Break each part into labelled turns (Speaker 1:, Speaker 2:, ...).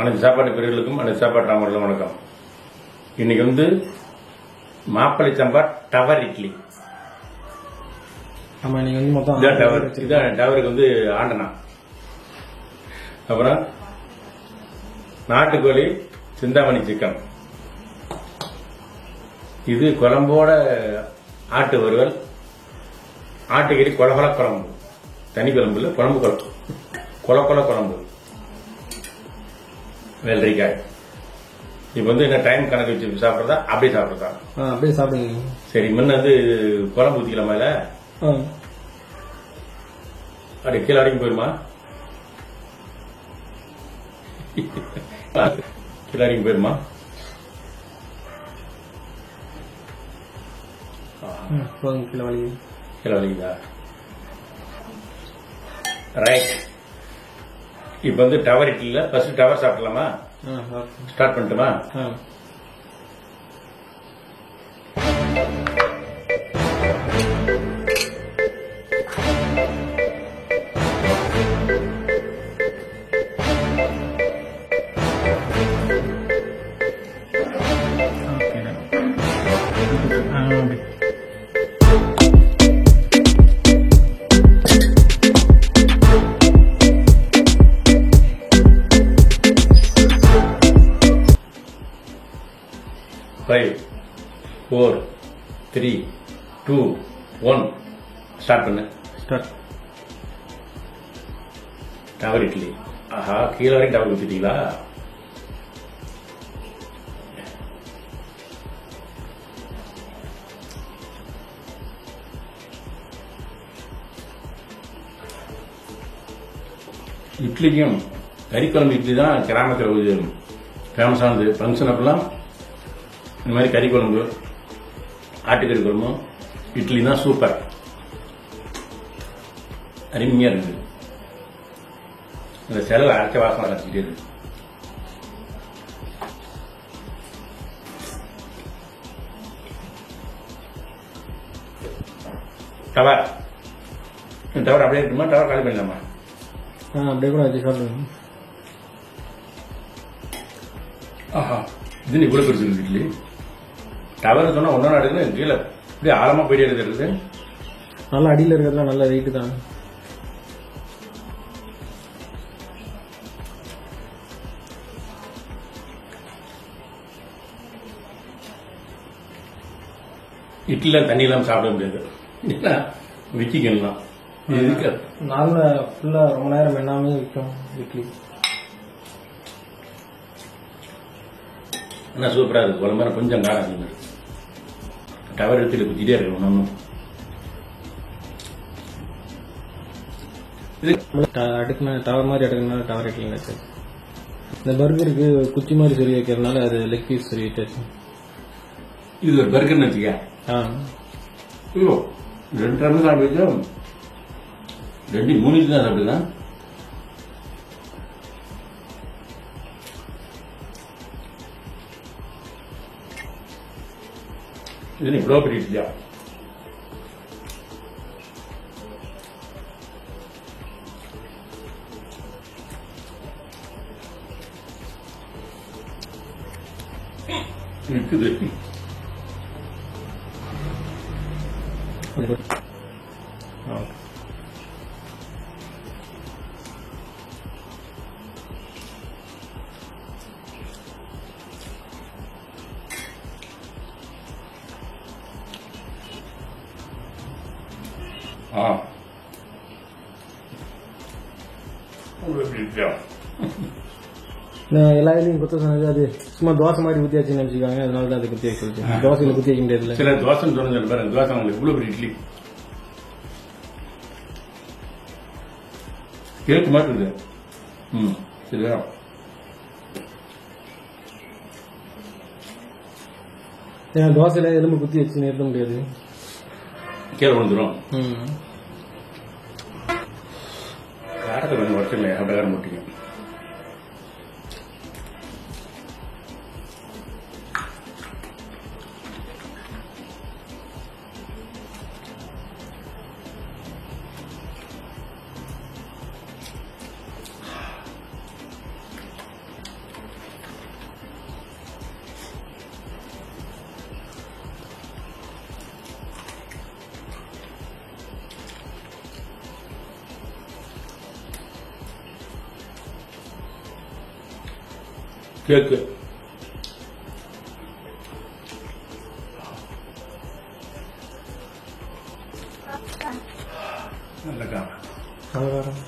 Speaker 1: அனைத்து சாப்பாட்டு பிரிவுகளுக்கும் அனைத்து சாப்பாட்டு ராமர்களும் வணக்கம். இன்னைக்கு வந்து மாப்பிள்ளை சம்பா டவர் இட்லி.
Speaker 2: ஆமா, நீங்க வந்து மொத்தம்
Speaker 1: இதான் டவருக்கு வந்து ஆண்டனா. அப்புறம் நாட்டுக்கோழி சிந்தாமணி சிக்கன், இது குழம்போட ஆட்டு வறுவல், ஆட்டுக்கறி கொலகொல குழம்பு, தனி குழம்பு இல்ல, குழம்பு குழம்பு, கொலகொல குழம்பு, வெள்ளரிக்காய். இப்ப வந்து என்ன டைம் கணக்கு வச்சு சாப்பிட்றதா அப்படியே சாப்பிட்றதா?
Speaker 2: அப்படியே சாப்பிடுங்க.
Speaker 1: சரி, முன்ன வந்து குழம்பு ஊத்திக்கலாமா? இல்ல அப்படி கீழே வரைக்கும் போயிருமா? கீழே வரைக்கும் போயிருமா? கீழே வலிக்குதா? ரைட். இப்ப வந்து டவர் இட்லில ஃபர்ஸ்ட் டவர் சாப்பிடலாமா? ஸ்டார்ட் பண்ணட்டுமா? Five, 4, 3, 2, 1. ஸ்டார்ட் பண்ணு.
Speaker 2: ஸ்டார்ட்.
Speaker 1: டவர் இட்லி. ஆஹா, கீழே வரைக்கும் டவர் ஊத்திட்டீங்களா? இட்லிக்கும் கறிக்குழம்பு இட்லி தான் கிராமத்தில் ஃபேமஸானது. ஃபங்க்ஷன் அப்பெல்லாம் இந்த மாதிரி கறி குழம்பு, ஆட்டுக்கறி குழம்பு, இட்லி தான் சூப்பர், அருமையா இருக்குது. இந்த செலவு அரைச்ச வாசனை அரைச்சிக்கிட்டே இருக்கு. டவர் டவர் அப்படியே இருக்குமா? டவர் காலி பண்ணலாமா?
Speaker 2: அப்படியே கூட வச்சு சாப்பிடுங்க.
Speaker 1: ஆஹா, இது இவ்வளவு பெருசு இட்லி. டவர் சொன்னா ஒன்னா எடுக்குது, கீழே இப்படி ஆழமா போயிட்டே இருக்குது.
Speaker 2: நல்லா அடியில் இருக்கிறதுலாம் நல்ல வெயிட் தான்.
Speaker 1: இட்லில தண்ணி இல்லாம சாப்பிட முடியாது, விக்கிக்கலாம்.
Speaker 2: நார்மலா ஃபுல்லா ரொம்ப நேரம் என்னாமே விற்கும் இட்லி.
Speaker 1: ஆனால் சூப்பரா இருக்கு. குழம்பு கொஞ்சம் காரம் இருக்கு. டவர் எடுத்து குத்திட்டே இருக்கணும். நம்ம
Speaker 2: அடுக்குனா டவர் மாதிரி அடுக்குனால டவர் இட்லிங்க. இந்த பர்கருக்கு குச்சி மாதிரி சொல்லி வைக்கிறதுனால அது லெக் பீஸ் சொல்லி வச்சாச்சு.
Speaker 1: இது ஒரு பர்கர்னு வச்சுக்க. ஐயோ, 2 ரம்மு சாப்பிட்டு 2-3 தான் சாப்பிட்டுதான். இது இவ்வளோ பெரிய இட்லியா? இருக்குது.
Speaker 2: எல்லா இதுலையும் குத்த சொன்னது அது சும்மா தோசை மாதிரி குத்தியாச்சுன்னு நினைச்சுக்காங்க. அதனால தான் அது குத்தி வைக்க சொல்லிட்டு. தோசையில குத்தி வைக்க முடியாது.
Speaker 1: சில தோசைன்னு சொன்னது பாருங்க, தோசை உங்களுக்கு இவ்வளவு பெரிய இட்லி கேக்கு மாதிரி இருக்குது. சரியா?
Speaker 2: தோசையில எலும்பு குத்தி வச்சு நிறுத்த முடியாது,
Speaker 1: கீழே விழுந்துடும். காரத்தை கொஞ்சம் உடச்சுமே, அப்படியே முட்டிங்க. கேக்கு நல்ல காரம்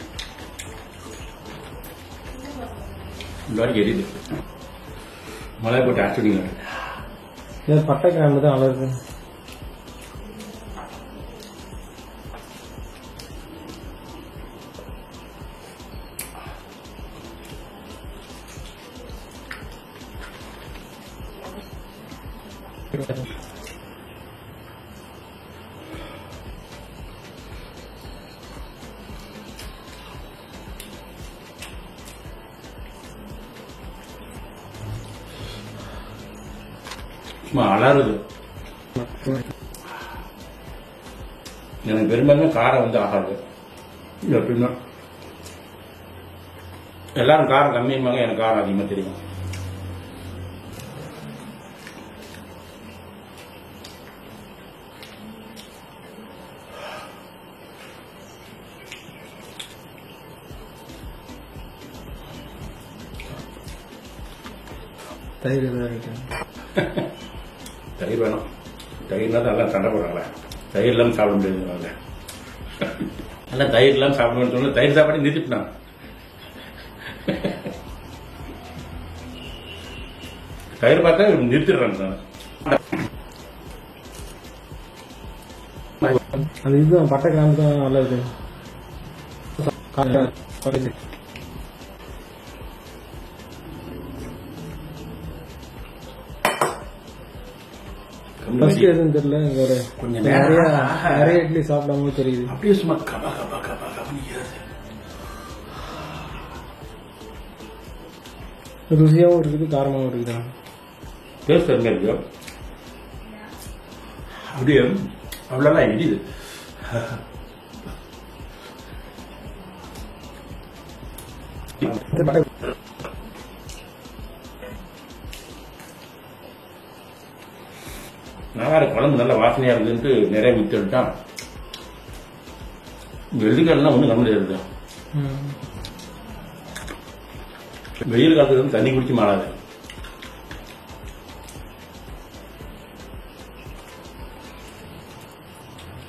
Speaker 1: இந்த வரைக்கும் எரியுது. மழை போட்டு ஆச்சுடிங்க.
Speaker 2: பட்டை கிராம்பு தான் அழகு.
Speaker 1: சும்மா அலறுது. எனக்கு பெரும்பாலும் காரம் வந்து ஆகாது. எப்படின்னா எல்லாரும் காரம் கம்மியுமாங்க, எனக்கு காரம் அதிகமாக தெரியும்.
Speaker 2: தயிர் தான் இருக்கு.
Speaker 1: தயிர் வேணும். தயிர்னா தான் எல்லாம் சண்டை போடுறாங்களே. தயிர் இல்லாமல் சாப்பிட முடியாது. எல்லாம் தயிர் இல்லாமல் சாப்பிடணும்னு சொன்னா தயிர் சாப்பாடு நிறுத்திட்டான். தயிர் பார்த்தா நிறுத்திடுறாங்க.
Speaker 2: அந்த இதுதான் பட்டை கிராம்பு தான் நல்லது. எதுவும் தெரியல.
Speaker 1: கொஞ்சம்
Speaker 2: நிறைய இட்லி சாப்பிடாம தெரியுது.
Speaker 1: அப்படியே சும்மா கபா கபா கபா கபா
Speaker 2: ருசியாவும் இருக்குது, காரமாவும் இருக்குதா.
Speaker 1: டேஸ்ட் அருமையா இருக்கு. அப்படியே அவ்வளோலாம் இடியுது. நல்லா குழம்பு நல்ல வாசனையா இருக்குன்ட்டு நிறைய மித்து எடுத்தான். வெள்ளிக்காலாம் ஒன்றும் கம்மி இருக்கு. வெயில் காலத்துல வந்து தண்ணி குடிச்சு மாறாது.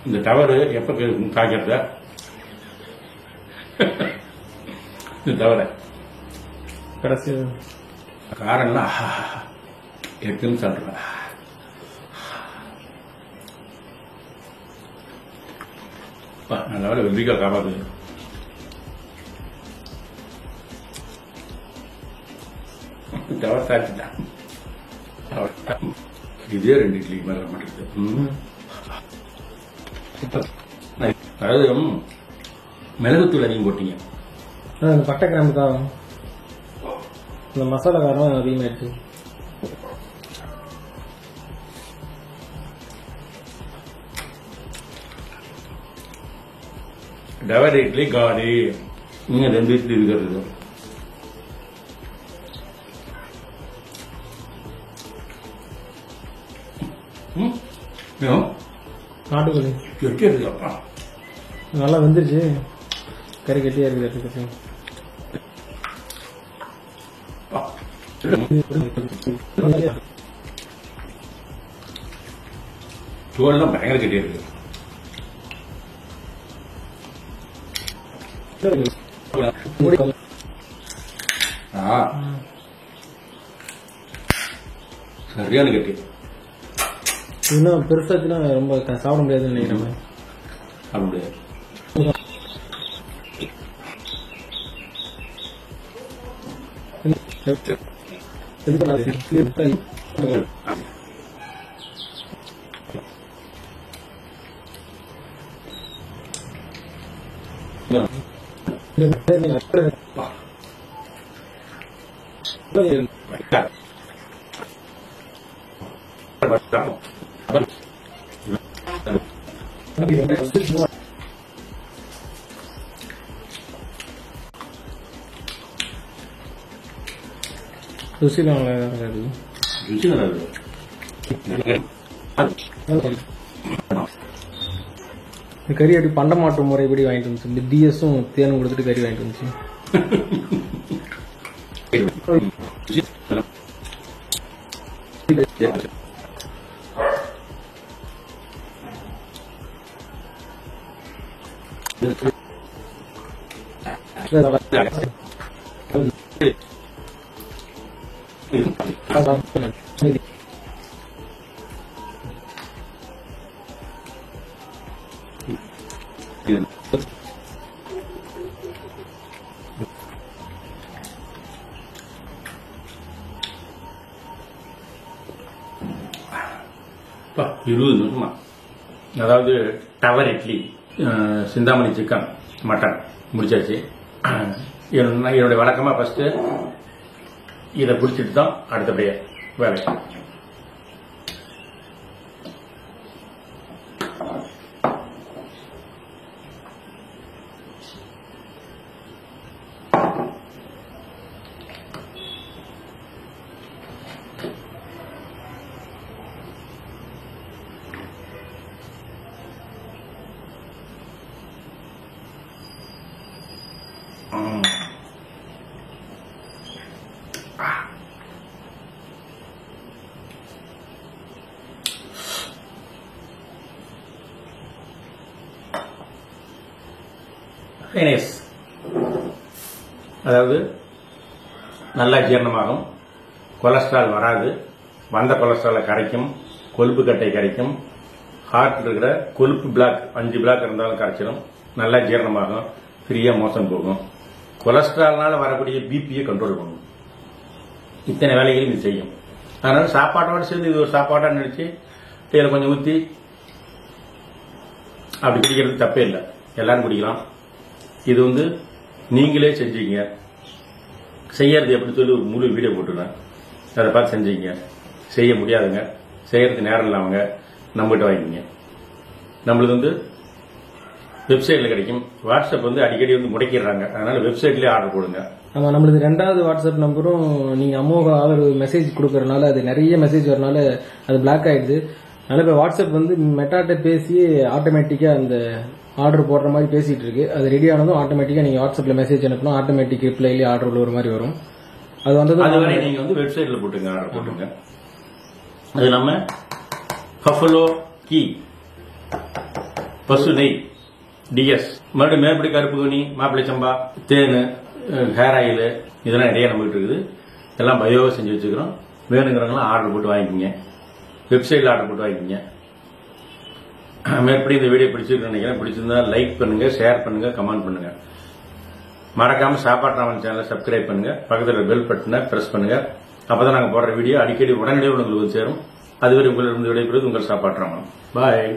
Speaker 1: இந்த டவரு எப்ப காய்க்கிறத இந்த தவறை
Speaker 2: கடைசி
Speaker 1: காரம்லாம் 8 நிமிஷம் சாப்பிடுவேன். நல்ல வேலை வெள்ளிக்காய் காப்பாது. தவறு சாப்பிட்டான். இதே 2 இட்லி மேல மாட்டேங்குது. அதாவது மிளகுத்தூள் அதிகம் போட்டீங்க.
Speaker 2: அந்த பட்டை கிராம்பு தான் இந்த மசாலா காரம் அதிகமாயிடுச்சு.
Speaker 1: டவர் இட்லி காடி நீங்க 2 இட்லி இருக்கிறது.
Speaker 2: நாட்டுக்கோழி
Speaker 1: எப்படி இருக்குப்பா,
Speaker 2: நல்லா வந்துருச்சு. கறி கட்டியா இருக்குது.
Speaker 1: தோல்லாம் பயங்கர கட்டியா இருக்கு. சரியான கட்டி.
Speaker 2: இன்னும் பெருசாச்சுன்னா ரொம்ப சாப்பிட முடியாதுன்னு நினைக்கிறேன்.
Speaker 1: சாப்பிட முடியாது.
Speaker 2: ருசி நல்லா இருக்காது.
Speaker 1: ருசி நல்லா இருக்கு.
Speaker 2: கறி அப்படி பண்ட மாட்டு முறைப்படி வாங்கிட்டு வந்துச்சு. இந்த டிஎஸும் தேனும் கொடுத்துட்டு கறி வாங்கிட்டு வந்துச்சு.
Speaker 1: நிமிஷமா அதாவது tower idli, Chintamani chicken, mutton முடிச்சாச்சு. என்னுடைய வழக்கமா ஃபர்ஸ்ட் இதை குடிச்சிட்டு தான் அடுத்தபடியே வேலை. அதாவது நல்லா ஜீரணமாகும், கொலஸ்ட்ரால் வராது, வந்த கொலஸ்ட்ராலை கரைக்கும், கொழுப்பு கட்டை கரைக்கும், ஹார்ட் இருக்கிற கொழுப்பு பிளாக் 5 பிளாக் இருந்தாலும் கரைச்சிடும், நல்லா ஜீரணமாகும், ஃப்ரீயா மோசம் போகும், கொலஸ்ட்ரால்னால வரக்கூடிய பிபியை கண்ட்ரோல் பண்ணும். இத்தனை வேலைகளையும் இது செய்யும். அதனால சாப்பாட்டோட சேர்ந்து இது ஒரு சாப்பாட்டா நினைச்சு இதில் கொஞ்சம் ஊற்றி அப்படி குடிக்கிறது தப்பே இல்லை, எல்லாரும் குடிக்கலாம். இது நீங்களே செஞ்சீங்க, செய்யறது எப்படி சொல்லி ஒரு முழு வீடியோ போட்டுருந்தேன், அதை பார்த்து செஞ்சீங்க. செய்ய முடியாதுங்க, செய்யறதுக்கு நேரம் இல்லாமங்க, நம்மகிட்ட வாங்கிக்கிங்க. நம்மளுக்கு வெப்சைட்ல கிடைக்கும். வாட்ஸ்அப் அடிக்கடி முடக்கிடுறாங்க, அதனால வெப்சைட்லயே ஆர்டர் போடுங்க.
Speaker 2: ஆமா, நம்மளுக்கு 2வது வாட்ஸ்அப் நம்பரும் நீங்க அமோக ஆதரவு மெசேஜ் கொடுக்கறதுனால அது நிறைய மெசேஜ் வரனால அது பிளாக் ஆயிடுது. அதனால இப்ப வாட்ஸ்அப் மெட்டாட்ட பேசி ஆட்டோமேட்டிக்கா அந்த ஆர்டர் போடுற மாதிரி பேசிட்டு இருக்கு. அது ரெடி ஆனதும் ஆட்டோமேட்டிக்கா நீங்க வாட்ஸ்அப்ல மெசேஜ் அனுப்பணும், ஆட்டோமேட்டிக் ரிப்ளைல ஆர்டர் உள்ள ஒரு மாதிரி வரும். அது
Speaker 1: அதுவரை நீங்க வெப்சைட்ல போட்டுங்க, ஆர்டர் போட்டுங்க. அது நம்ம பஃபலோ கீ, பசு நெய், டிஎஸ், மறுபடியும் மேற்படி கருப்பு கனி, மாப்பிள்ளை சம்பா, தேனு, ஹேர் ஆயில், இதெல்லாம் நிறைய நம்மகிட்ட இருக்குது. எல்லாம் பயோவா செஞ்சு வச்சுக்கிறோம். வேணுங்கிறவங்களாம் ஆர்டர் போட்டு வாங்கிக்கிங்க, வெப்சைட்ல ஆர்டர் போட்டு வாங்கிக்கிங்க. மேற்படி இந்த வீடியோ பிடிச்சிருக்கு நினைக்கிறேன். பிடிச்சிருந்தா லைக் பண்ணுங்க, ஷேர் பண்ணுங்க, கமெண்ட் பண்ணுங்க. மறக்காம சாப்பாட்டு ராமன் சேனலை சப்ஸ்கிரைப் பண்ணுங்க, பக்கத்தில் பெல் பட்டனை பிரஸ் பண்ணுங்க. அப்பதான் நாங்க போடுற வீடியோ அடிக்கடி உடனடியாக உங்களுக்கு சேரும். அதுவரை உங்களிடம் விடைபெறுவது உங்கள் சாப்பாட்டு ராமன். பாய்.